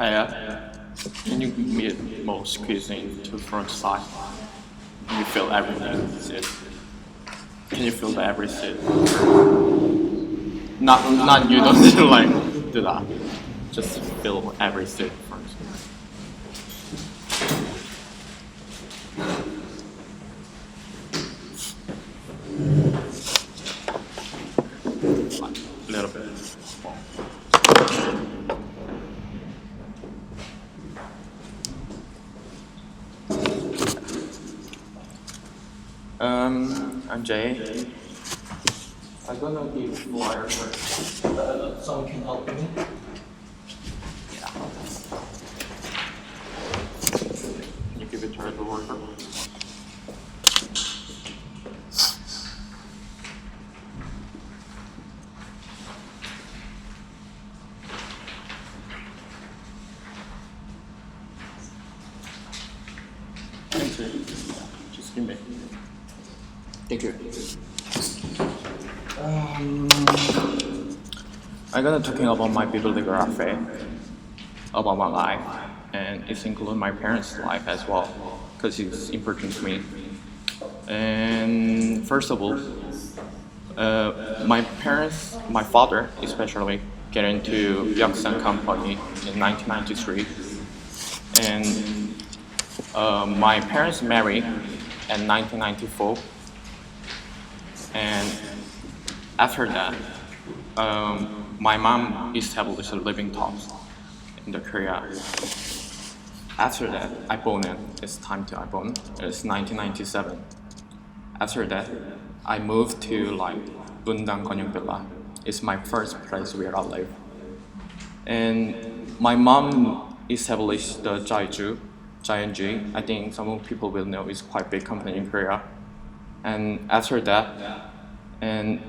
Hiya. Can you move more squeezing to front side? Can you feel everything? Sit. Can you feel everything? Not you don't need to like do that. Just feel everything first. Like, a little bit. I'm Jay. I'm gonna give water first. Someone can help me. Yeah. Can you give it to the worker? Thank you. I'm gonna talking about my bibliography, about my life, and it's include my parents' life as well, because it's important to me. And first of all, my father especially, get into Yaksan company in 1993, and my parents married in 1994, and after that, my mom established a living house in the Korea. After that, I born in. It's time to I born. It's 1997. After that, I moved to like Bundang Konyogbilla. It's my first place where I live. And my mom established the Giant. I think some people will know it's quite big company in Korea. And after that, and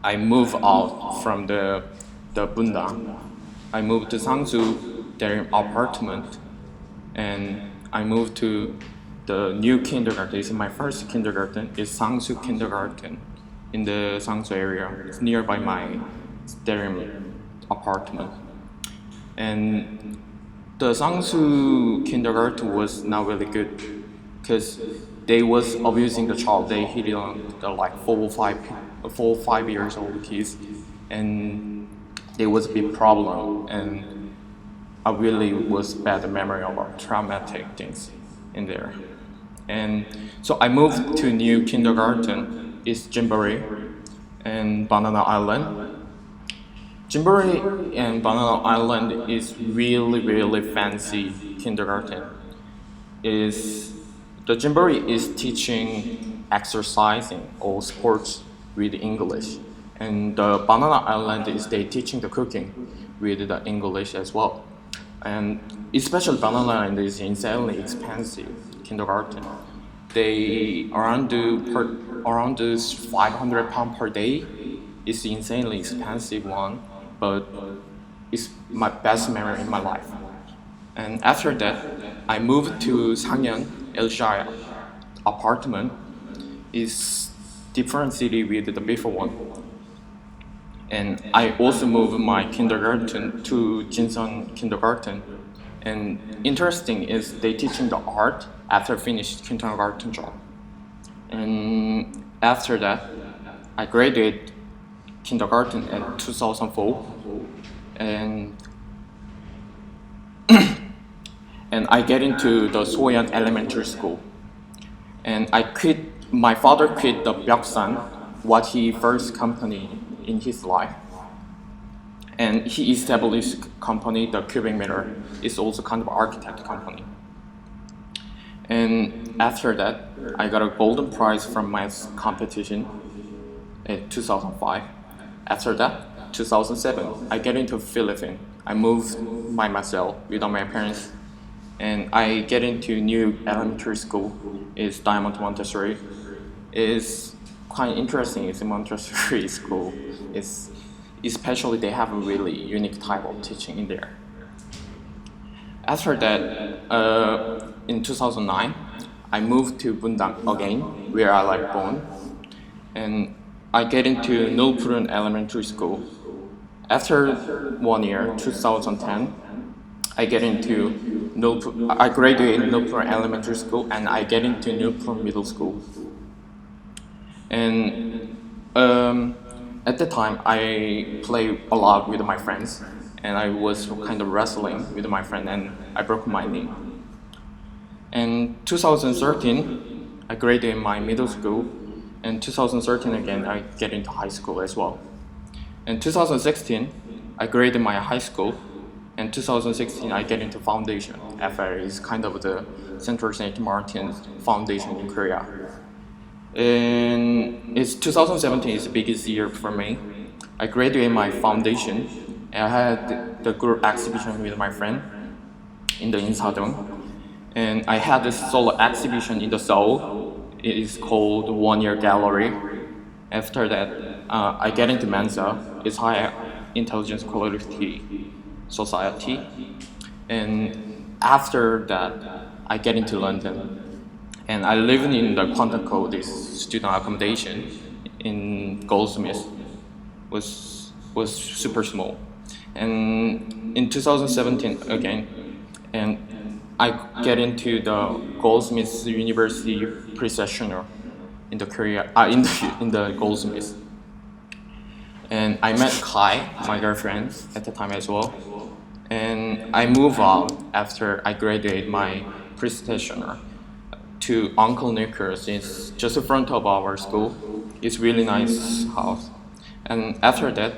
I moved out from the Bundang. I moved to Sangsu, their apartment, and I moved to the new kindergarten. It's my first kindergarten. It's Sangsu Kindergarten in the Sangsu area. It's nearby my their apartment. And the Sangsu kindergarten was not really good because they was abusing the child. They hit on the like 4 or 5 years old kids, and there was a big problem. And I really was bad memory about traumatic things in there. And so I moved to new kindergarten. It's Jimbori and Banana Island. Jimbori and Banana Island is really fancy kindergarten. The Jimbori is teaching exercising or sports with English, and the Banana Island is they teaching the cooking with the English as well. And especially Banana Island is insanely expensive kindergarten. They around the 500 pounds per day. It's insanely expensive one, but it's my best memory in my life. And after that, I moved to Sangyeon, Elshaya apartment. Is different city with the before one. And I also moved my kindergarten to Jinsun Kindergarten. And interesting is they teaching the art after finished kindergarten job. And after that, I graduated kindergarten in 2004, and and I get into the Soyan Elementary School. And my father quit the Byoksan, what he first company in his life. And he established company, the Cubic Meter. It's also kind of architect company. And after that, I got a golden prize from my competition in 2005. After that, 2007, I get into Philippines. I moved by myself without my parents, and I get into new elementary school. It's Diamond Montessori. It's quite interesting. It's a Montessori school. It's especially they have a really unique type of teaching in there. After that, in 2009, I moved to Bundang again, where I like born, and I get into Nulpurun Elementary School. After 1 year, 2010, I graduate in Nulpurun Elementary School, and I get into Nulpurun Middle School. And at the time, I play a lot with my friends, and I was kind of wrestling with my friend, and I broke my knee. In 2013, I graduated my middle school. In 2013 again, I get into high school as well. In 2016, I graded my high school. In 2016, I get into foundation. FR is kind of the Central St. Martin's foundation in Korea. And it's 2017 is the biggest year for me. I graduated my foundation. And I had the group exhibition with my friend in the Insadong. And I had this solo exhibition in the Seoul. It is called 1 Year Gallery. After that, I get into Mensa. It's High Intelligence Quality Society. And after that, I get into London. And I lived in the Quantico, this student accommodation in Goldsmith, was super small. And in 2017 again, and I get into the Goldsmith University pre-sessional in the Korea, in the Goldsmith. And I met Kai, my girlfriend at the time as well. And I moved out after I graduated my pre-stationer to Uncle Nicholas. It's just in front of our school. It's really nice house. And after that,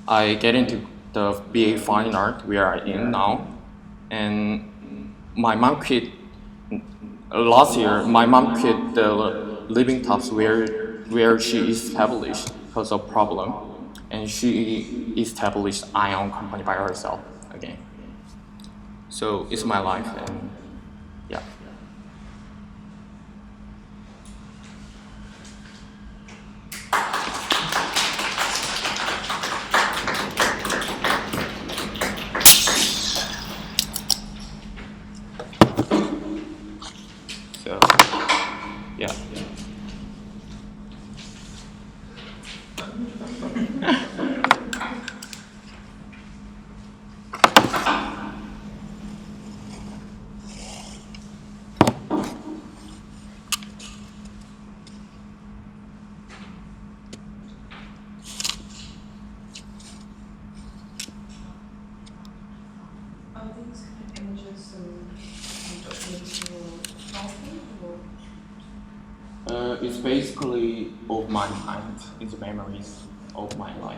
I get into the BA Fine Art where I'm in now. And my mom quit last year. My mom quit the living tops where she established because of problem, and she established Ion company by herself again. So it's my life, and yeah. So yeah. Are these kind of images so It's basically of my mind. It's memories of my life.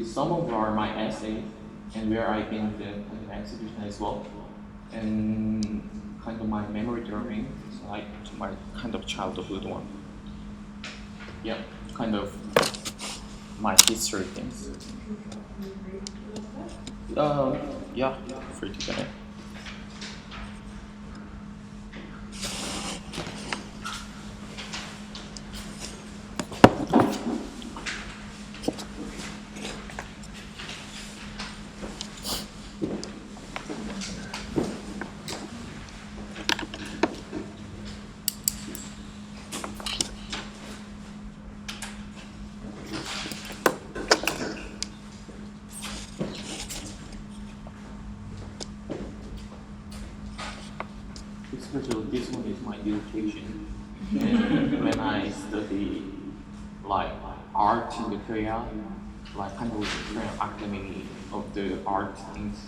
Some of them are my essay, and where I've been the kind of exhibition as well, and kind of my memory drawing, so like my kind of childhood one. Yeah, kind of my history things. Yeah, free to get it. Especially this one is my education. And when I study like art in the Korea, like kind of Korean academy of the art things,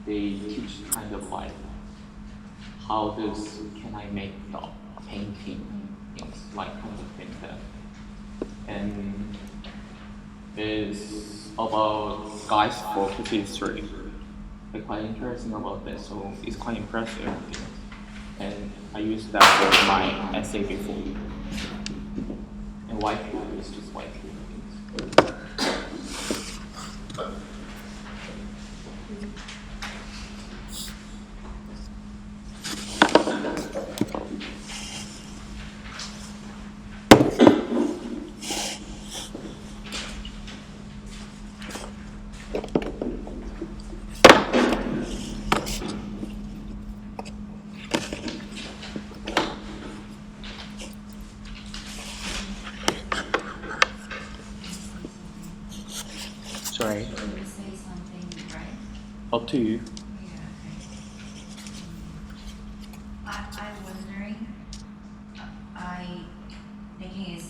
they teach kind of like how can I make the painting things, like kind of thing that. And it's about guys focus history. I'm quite interesting about that, so it's quite impressive. And I used that for my essay before. And white paper is just white paper. Sorry. Can you say something right? Up to you. Yeah, okay. I'm wondering, I thinking is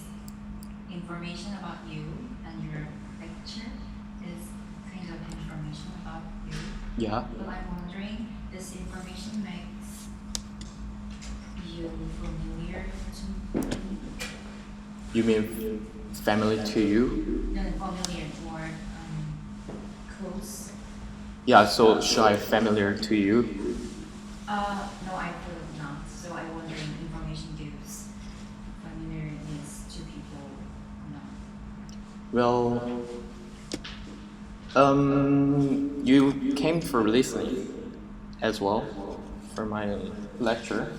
information about you and your lecture is kind of information about you. Yeah. But I'm wondering, this information makes you familiar to me? You mean family to you? No, familiar or close? Yeah, so should I familiar to you? No, I feel not. So I'm wondering, information gives familiarness to people or not? Well, you came for listening as well for my lecture,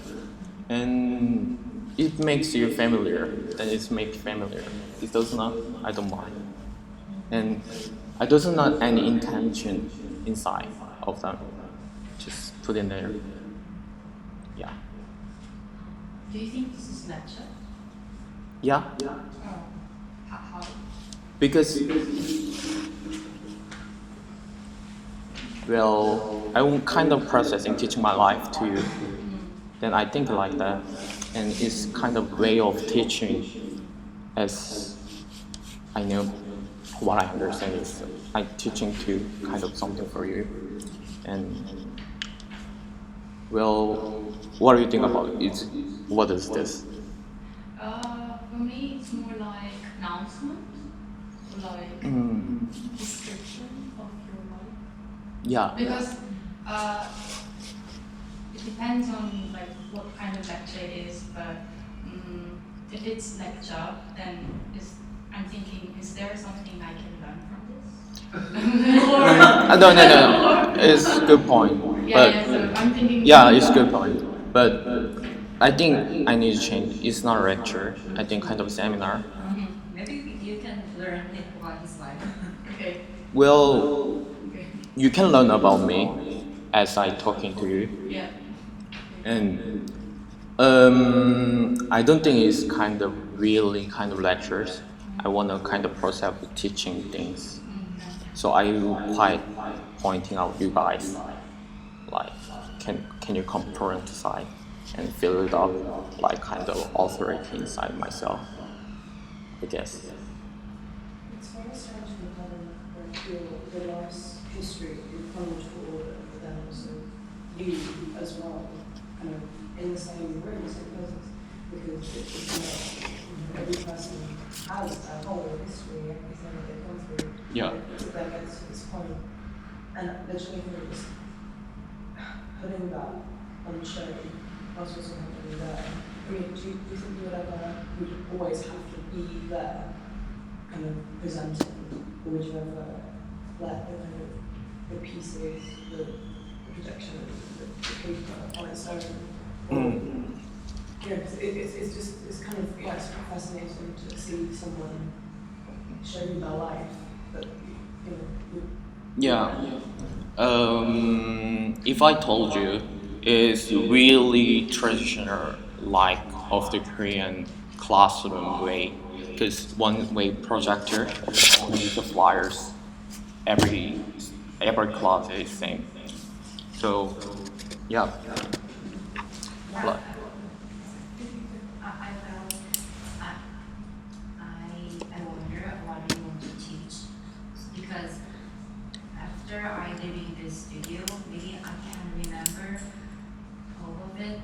and it makes you familiar, and it's make familiar. It does not, I don't mind. And I does not any intention inside of them. Just put in there. Yeah. Do you think this is lecture? Yeah, Oh. How? because well, I'm kind of processing teaching my life to you. Then I think like that, and it's kind of way of teaching, as I know what I understand is I'm teaching to kind of something for you, and well, what do you think about it? What is this? For me, it's more like announcement, like description of your life. Yeah. Because it depends on like what kind of lecture it is, but if it's lecture, then I'm thinking, is there something I can learn from this? No. It's a good point. But So I'm thinking. yeah, it's a good point. But I think I need to change. It's not a lecture. I think kind of seminar. Maybe you can learn about his life. Okay. Well, Okay. you can learn about me as I talking to you, Yeah. and I don't think it's kind of really kind of lectures. I want to kind of process of teaching things. So I quite pointing out you guys, like can you compare inside and fill it up like kind of authority inside myself, I guess. It's very strange to kind of like your life's history in chronological order, but then also you as well, kind of in the same room, same places, because it's not, every person has a whole history, everything that they've gone through. Yeah. To then get to this point, and literally just putting that on show, whilst also happening there. I mean, do you think you would always have to be there, kind of presenting, or would you ever let the kind of the pieces, the projection, the paper on its own? Yeah, because it's kind of quite fascinating to see someone show you their life, but you know. Yeah. If I told you, it's really traditional, like of the Korean classroom way, because one way projector, the flyers, every class is same. So, yeah. Like, I wonder what you want to teach, because after I live in this studio, maybe I can remember all of it.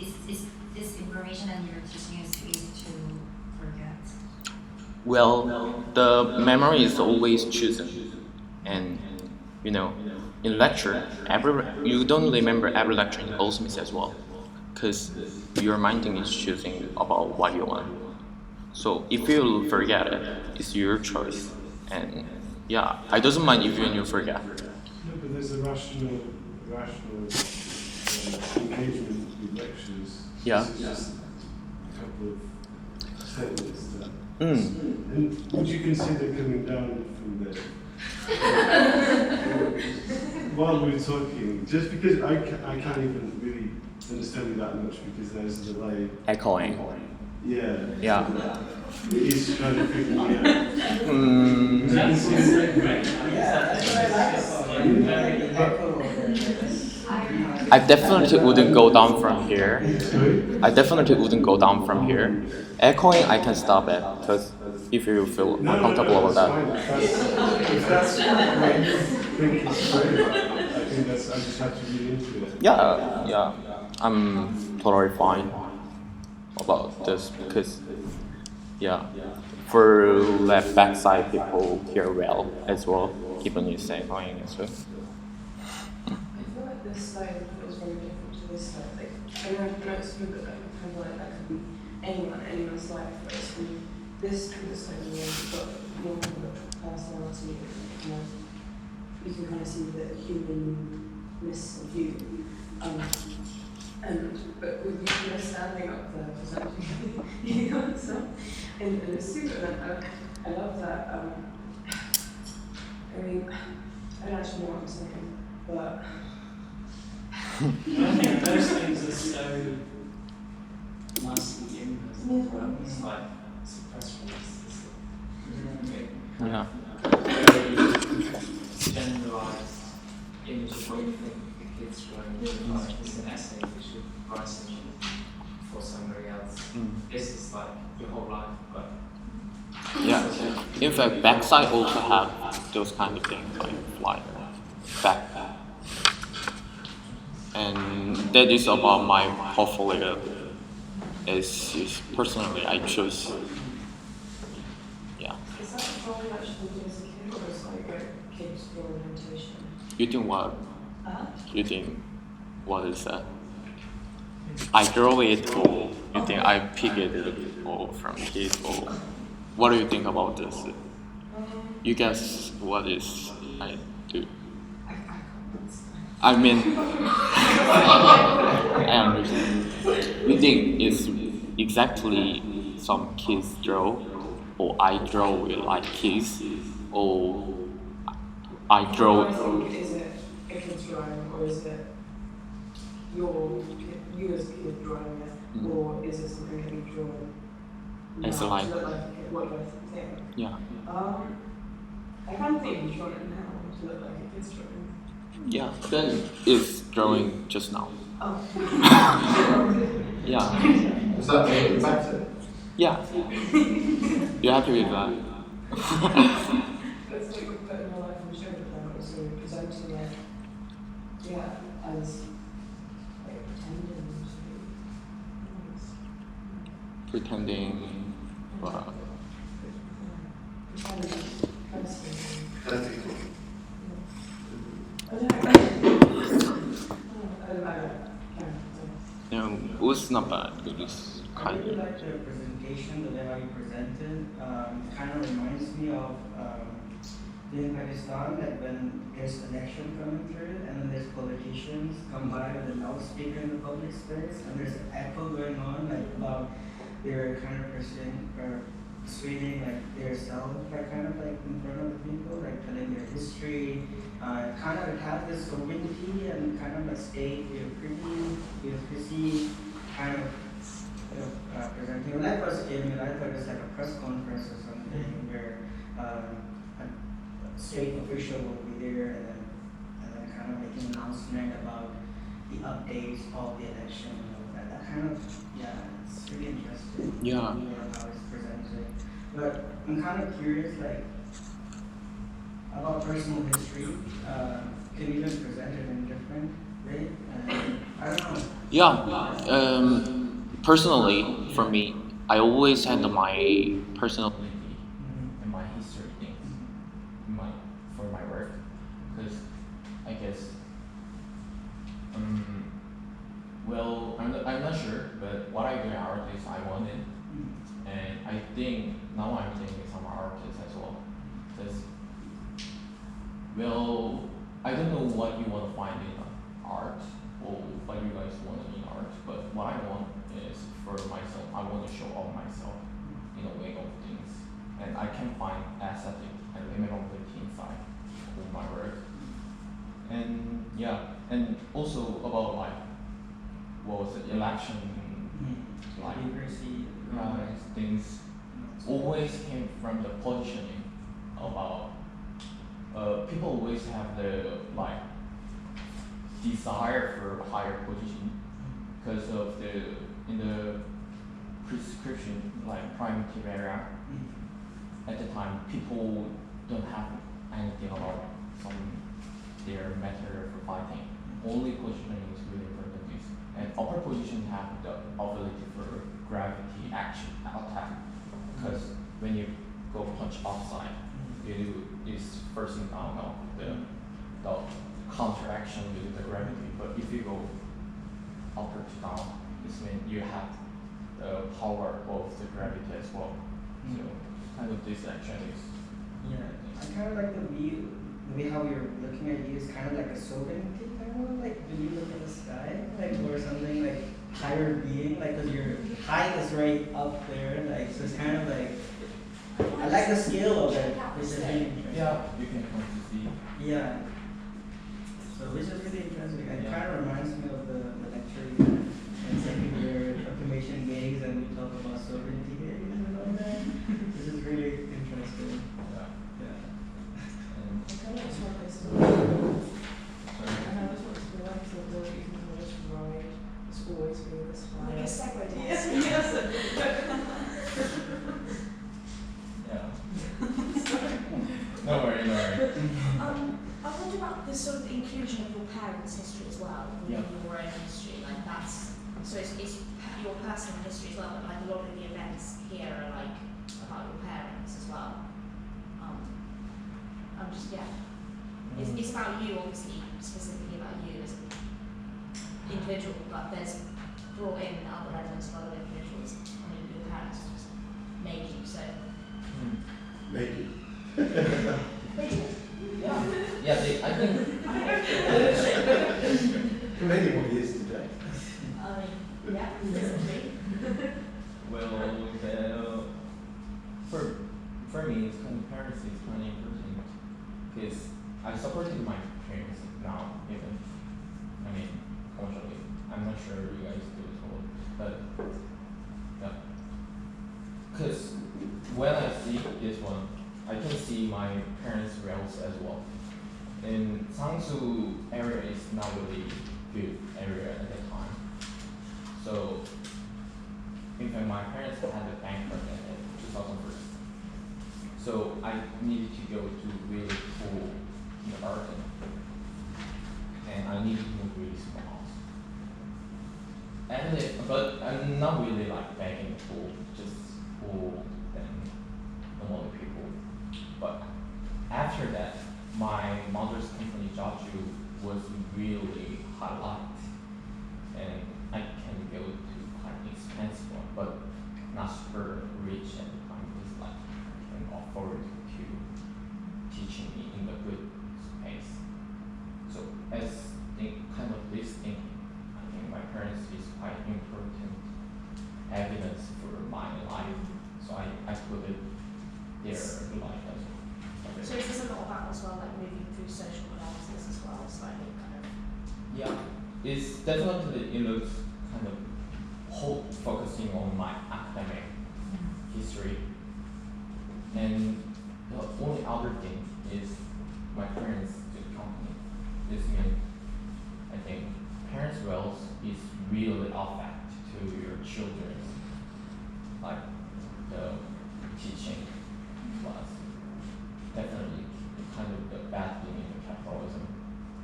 It's this information and your teaching is easy to forget. well, the memory is always chosen, and you know, in lecture, you don't remember every lecture in both meets as well, because your mind is choosing about what you want. So if you forget it, it's your choice, and yeah, I doesn't mind if you forget. No, but there's a rational engagement with lectures. Yeah. This is just a couple of statements that. Mm. And would you consider coming down from there? While we're talking, just because I can't even really understand you that much because there's a delay. Echoing. Yeah. Yeah. It is kind of freaking me out. Mm. I definitely wouldn't go down from here. I definitely wouldn't go down from here. Echoing, I can stop it, because if you feel uncomfortable about that. If that's what you think is great, I think I just have to read into it. Yeah, I'm totally fine about this because, yeah, for left backside people hear well as well, even you say echoing as well. I feel like this slide feels very different to this slide. Like, I know it's good that kind of like that could be anyone's life, but it's really this slide has got more kind of personality, and you can kind of see the humanness of you. But with you standing up there presenting, you know, so in a suit, and I love that. I mean, I don't actually know what I'm saying, but I think those things are so must be in this program. It's like suppress release. Yeah. Very generalized image of what you think the kids going to like. It's an essay you should write something for somebody else. This is like your whole life, but Yeah. In fact, backside also have those kind of things like backpack. And that is about my portfolio. Is personally I chose. Yeah. Is that a drawing actually did as a kid, or is like a kid's orientation? You think what? Uh-huh. You think what is that? I draw it, or you think I pick it or from kids, or what do you think about this? You guess what is I do? I can't understand. I mean, I understand. You think it's exactly some kids draw, or I draw it like kids, or I draw. Is it a kid's drawing, or is it you as a kid drawing it, or is it something that you draw? It's now like- to look like a kid? What do I think? Yeah, I can't think you drawn it now to look like a kid's drawing. yeah. Then it's drawing just now. Oh. Yeah, Is that the better? yeah. You're happy with that? It's like we're putting our life on the show, but then also presenting it, yeah, as like pretending to be. Pretending. Wow. Pretending. That's equal. I don't know. No, it's not bad. It's I kind really of. like the presentation, the way how you presented. It kind of reminds me of in Pakistan, like when there's election coming through and then there's politicians come by with a loudspeaker in the public space and there's an echo going on, like about they're kind of persuading like their self, like kind of like in front of the people, like telling their history. Kind of it has this sovereignty and kind of like state, you're pretty, you're busy, kind of presenting. When I first came in, I thought it was like a press conference or something where a state official will be there and then kind of making an announcement about the updates of the election and all that. That kind of, yeah, it's really interesting. Yeah. How it's presented. But I'm kind of curious, like, about personal history. Can you even present it in a different way? I don't know. Yeah. Personally, for me, I always had my personal and my history things for my work, because I guess well, I'm not sure, but what I do in art is I want it, and I think now I'm thinking some artists as well, because well, I don't know what you want to find in art or what you guys want in art, but what I want is for myself, I want to show off myself in a way of things, and I can find aesthetic and liminality inside of my work. And yeah, and also about like what was it, election, like Democracy, things always came from the positioning about people always have the like desire for higher position because of the in the prescription like primitive era at the time people don't have anything about some their method for fighting. Only positioning is really important is and upper position have the ability for gravity action attack because when you go punch upside you do this first thing down of the counteraction with the gravity. But if you go upper to down, this means you have the power of the gravity as well. So kind of this action is yeah, I kind of like the way how you're looking at you is kind of like a sovereignty, kind of like when you look at the sky, like or something like higher being, like because your height is right up there, like so it's kind of like I like the scale of it, which is really interesting. yeah you can come to see. Yeah. So which is really interesting. It Yeah. kind of reminds me of the lecture we had in second year information information games and we talk about sovereignty games and all that. This is really interesting. Yeah. Yeah. And I kind of just want this to sorry. and I just want to go back to the even though this ride has always been this high. Like a segue dance. Yes. Yeah. No worry, no worry. I wonder about the sort of inclusion of your parents' history as well, Yeah. in your own history. Like that's so it's your personal history as well, but like a lot of the events here are like about your parents as well. I'm just it's about you, obviously, specifically about you as an individual, but there's brought in other elements of other individuals. I mean, your parents just made you, so Maybe. they did. Yeah. Yeah, I think Maybe what he is today. I mean, yeah, basically. well, for me, it's kind of parents is kind of important because I supported my parents now even. I mean, culturally, I'm not sure you guys do as well, but yeah. Because when I see this one, I can see my parents' rails as well. And Sangsu area is not really good area at that time. So, in fact, my parents had a bankrupt in 2001. So I needed to go to really cool kindergarten, and I needed to move really small house. But I'm not really like begging for just school and normal people. But after that, my mother's company Jaju was really highlight, and I can go to quite expensive one, but not super rich at the time. It's like can afford to teaching me in the good space. So as kind of this thing, I think my parents is quite important evidence for my life. So I put it there life as well. So is this a lot about as well, like moving through social analysis as well, slightly kind of? Yeah, it's definitely it looks kind of whole focusing on my academic history. And the only other thing is my parents' good company. This means I think parents' wealth is really affect to your children's like the teaching class. Definitely kind of the bad thing in the capitalism.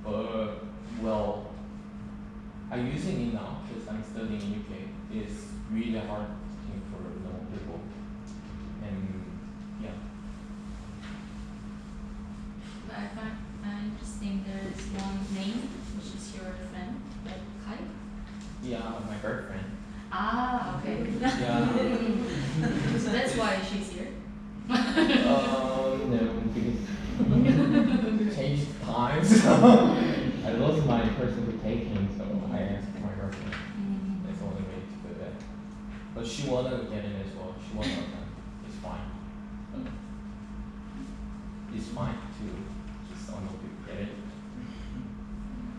But well, I'm using it now because I'm studying in UK. It's really hard thing for normal people. And yeah. But I find interesting there is one name, which is your friend, like Kai. Yeah, my girlfriend. Ah, okay. Yeah. So that's why she's here. No, because changed times. I lost my person to taking, so I asked my girlfriend. That's the only way to do that. But she wanna get in as well. She wanna attend. It's fine. It's fine to just don't know to get it.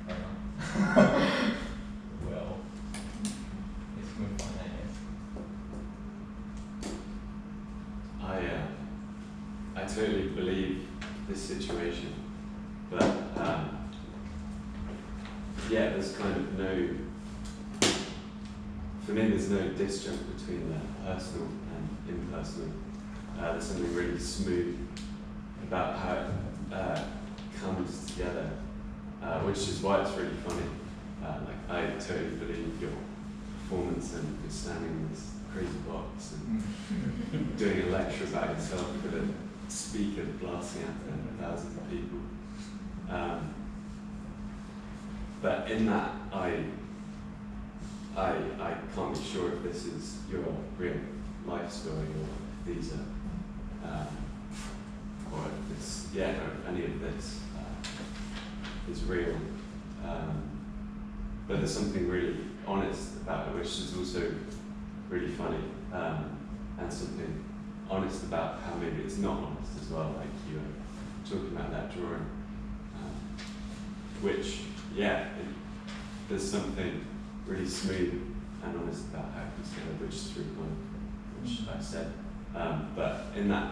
I don't know. Well, it's going fine, I guess. I totally believe this situation, but yeah, there's kind of no, for me there's no disjunct between the personal and impersonal. There's something really smooth about how it comes together, which is why it's really funny. Like I totally believe your performance and you're standing in this crazy box and doing a lecture about yourself with a speaker blasting out to thousands of people. But in that, I can't be sure if this is your real life story or if these are, or if this, yeah, or if any of this is real. But there's something really honest about it, which is also really funny, and something honest about how maybe it's not honest as well, like you were talking about that drawing, which, yeah, there's something really smooth and honest about how it comes together, which is through one, which I said. But in that,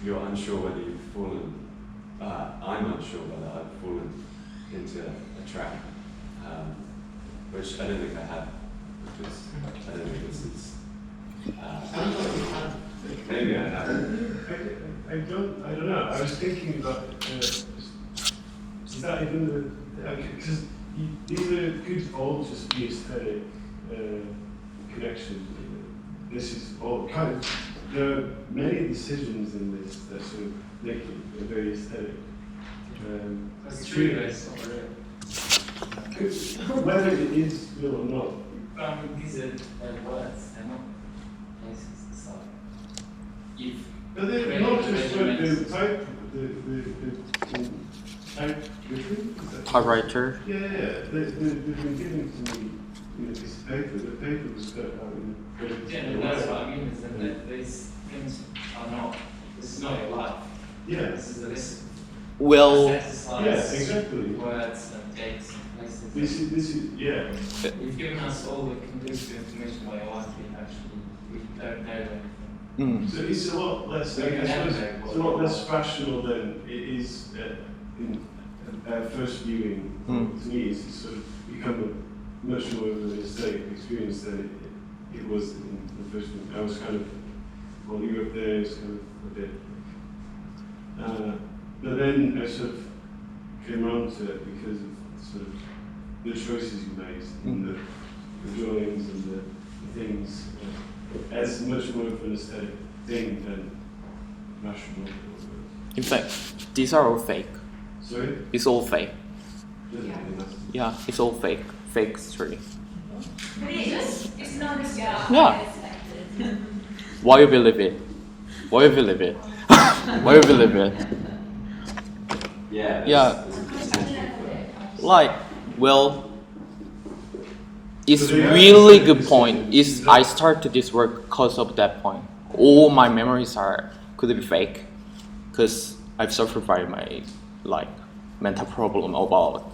you're unsure whether you've fallen. I'm unsure whether I've fallen into a trap, which I don't think I have, because I don't think this is. Maybe I have. I don't know. I was thinking about, is that even the, because either could all just be aesthetic connection. This is all kind of, there are many decisions in this that sort of make it very aesthetic. That's true, but it's not real. Whether it is real or not. These are words, they're not places. It's like, you've But they're not just the type, the typewritten? Typewriter. Yeah. They've been given to me in a piece of paper. The paper was cut out in yeah, no, that's what I mean, is that these things are not, this is not your life. Yeah. This is a list Well, of exercise, Yeah, exactly. words and dates and places. This is, yeah. You've given us all the conclusive information about your life, we don't know anything. So it's a lot less, I suppose, it's a lot less rational than it is in first viewing. To me, it's sort of become a much more of an aesthetic experience than it was in the first viewing. I was kind of, well, you were up there, it's kind of a bit. But then I sort of came around to it because of sort of the choices you made in the drawings and the things. As much more of an aesthetic thing than rational. in fact, these are all fake. Sorry? It's all fake. Doesn't really matter. Yeah, it's all fake. Fake history. But it is. It's not as Yeah. Why you believe it? Why you believe it? Why you believe it? Yeah. Yeah. Like, well, it's So they really have- good point. Is I started this work because of that point. All my memories could be fake, because I've suffered by my mental problem about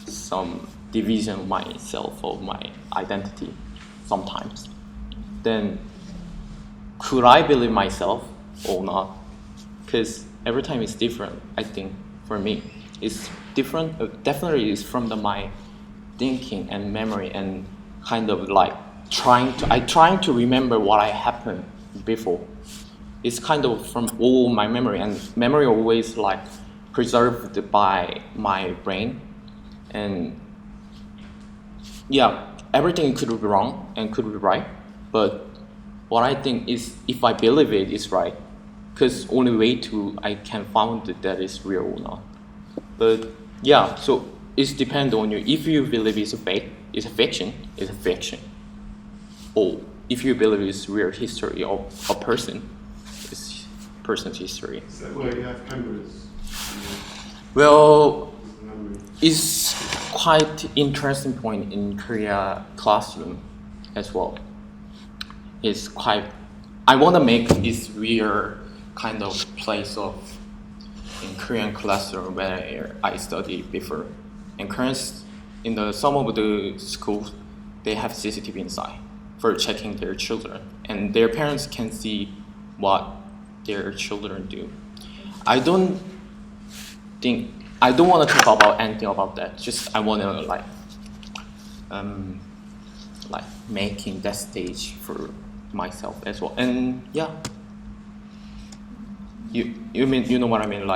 some division of myself, of my identity sometimes. Then could I believe myself or not? Because every time it's different, I think, for me. It's different, definitely it's from my thinking and memory and kind of trying to remember what I happened before. It's kind of from all my memory, and memory always preserved by my brain. And yeah, everything could be wrong and could be right, but what I think is if I believe it is right, because only way I can find that is real or not. But yeah, so it depends on you. If you believe it's a fake, it's a fiction, it's a fiction. Or if you believe it's real history of a person, it's person's history. Is that why you have cameras? Well, Memory. it's quite interesting point in Korea classroom as well. It's quite, I want to make this real kind of place of in Korean classroom where I studied before. And currently, in some of the schools, they have CCTV inside for checking their children, and their parents can see what their children do. I don't want to talk about anything about that. Just I want to making that stage for myself as well. And yeah, you know what I mean?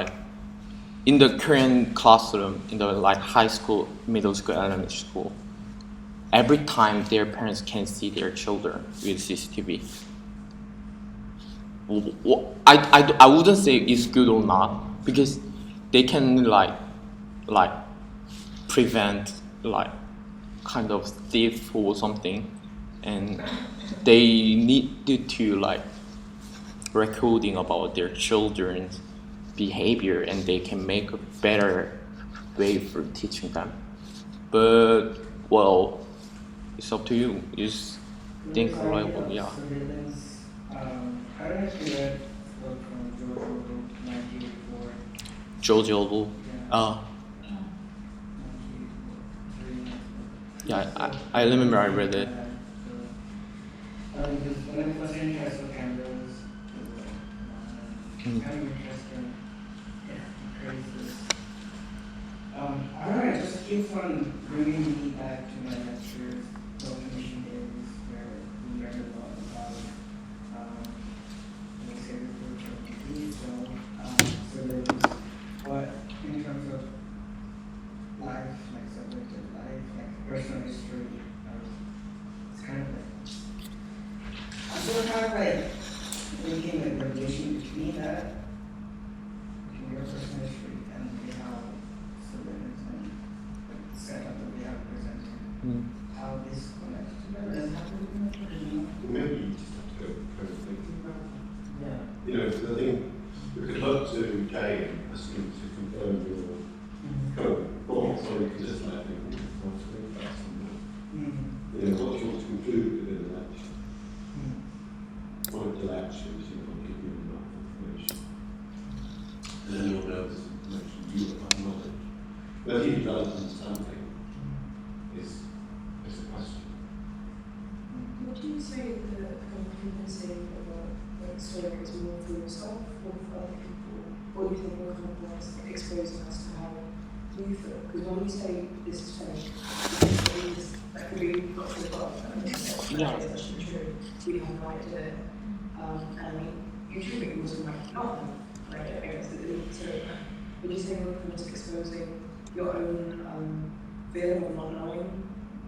In the Korean classroom, in the high school, middle school, elementary school, every time their parents can see their children with CCTV. I wouldn't say it's good or not, because they can prevent kind of thief or something, and they need to recording about their children's behavior, and they can make a better way for teaching them. But well, it's up to you. You just think yeah. Surveillance. I don't know if you read the book from George Orwell, 1984. George Orwell. Yeah. 1984. It's a really nice book. Yeah, I remember I read it. Because when I first came here, I saw cameras. Kind of interesting. Yeah, crazy. I don't know, it just keeps on bringing me back to my lectures, documentation days, where we learned a lot about agriculture and disease. So there's what, in terms of life, like subjective life, like personal history, it's kind of like, I'm still kind of like thinking like the relation between that, between your personal history and how civilians and the setup that we have presented, how this connects together and how we connect together. Maybe you just have to go kind of thinking about it. Yeah. You know, because I think we could look to Jay and ask him to confirm your kind of thoughts, or you could just let him think about something. You know, what do you want to conclude within the lecture? One of the lectures, you know, give you enough information. And then you'll know this information you have knowledge. Whether you develop understanding is a question. What do you say the kind of convincing of a story is more for yourself or for other people? What do you think will come across exposing us to how you feel? Because when we say this is fake, that could be got to the top, and it's actually true. We have no idea. And I mean, usually it wasn't like nothing, right? I guess it didn't. So, would you say we're kind of exposing your own feeling of not knowing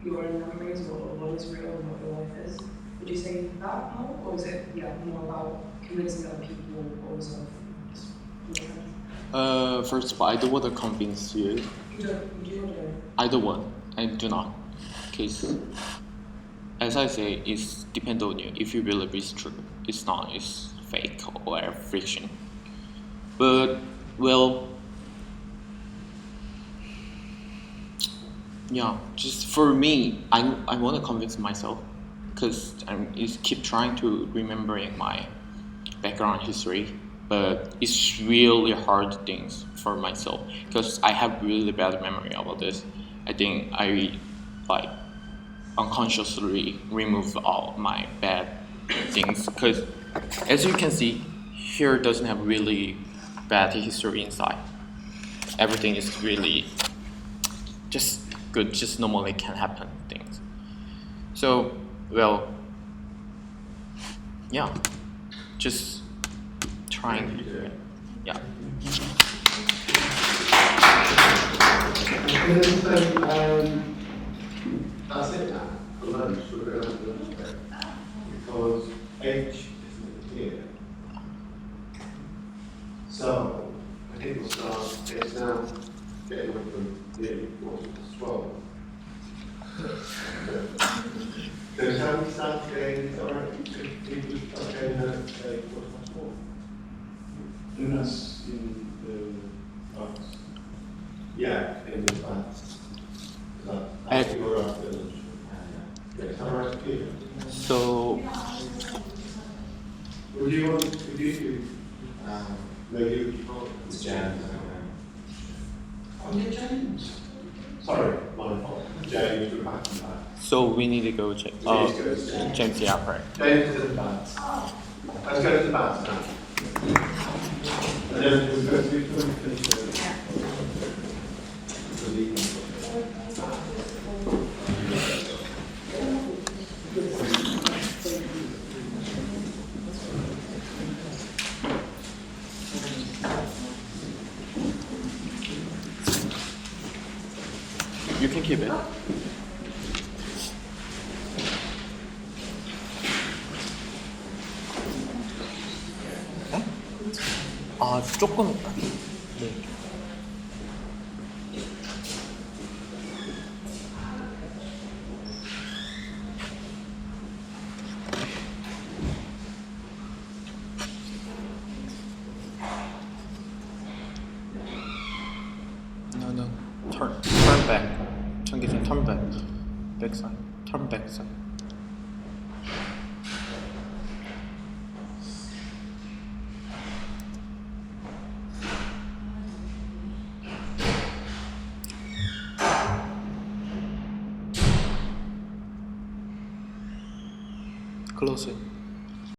your own memories or what is real and what your life is? Would you say that more, or is it more about convincing other people or yourself? First of all, I don't want to convince you. You do. I don't want. I do not. Because, as I say, it's depends on you. If you believe it's true, it's not. It's fake or fiction. But well, yeah. Just for me, I want to convince myself because I'm keep trying to remembering my background history. But it's really hard things for myself because I have really bad memory about this. I think I like unconsciously remove all my bad things because as you can see here doesn't have really bad history inside. Everything is really just good, just normally can happen things. So well, yeah, just trying to do it. Yeah. That's it now. For lunch, we're going to have lunch break. Because H isn't here. So, I think we'll start. It's now getting up from nearly 12. So, how we start today? Is that right? People start going at 4:04. And that's in the class. Yeah, in the class. I think we're after lunch. Yeah, how right here? So Would you do maybe It's James. Oh, yeah, James. Sorry, my fault. James, we're back and back. so we need to go check. James, yeah, right. James is at the back. Let's go to the back now. And then we'll go to the You can keep it. 조금. 네. No. Turn back. 청기준 turn back. Back side. Turn back side. Close it.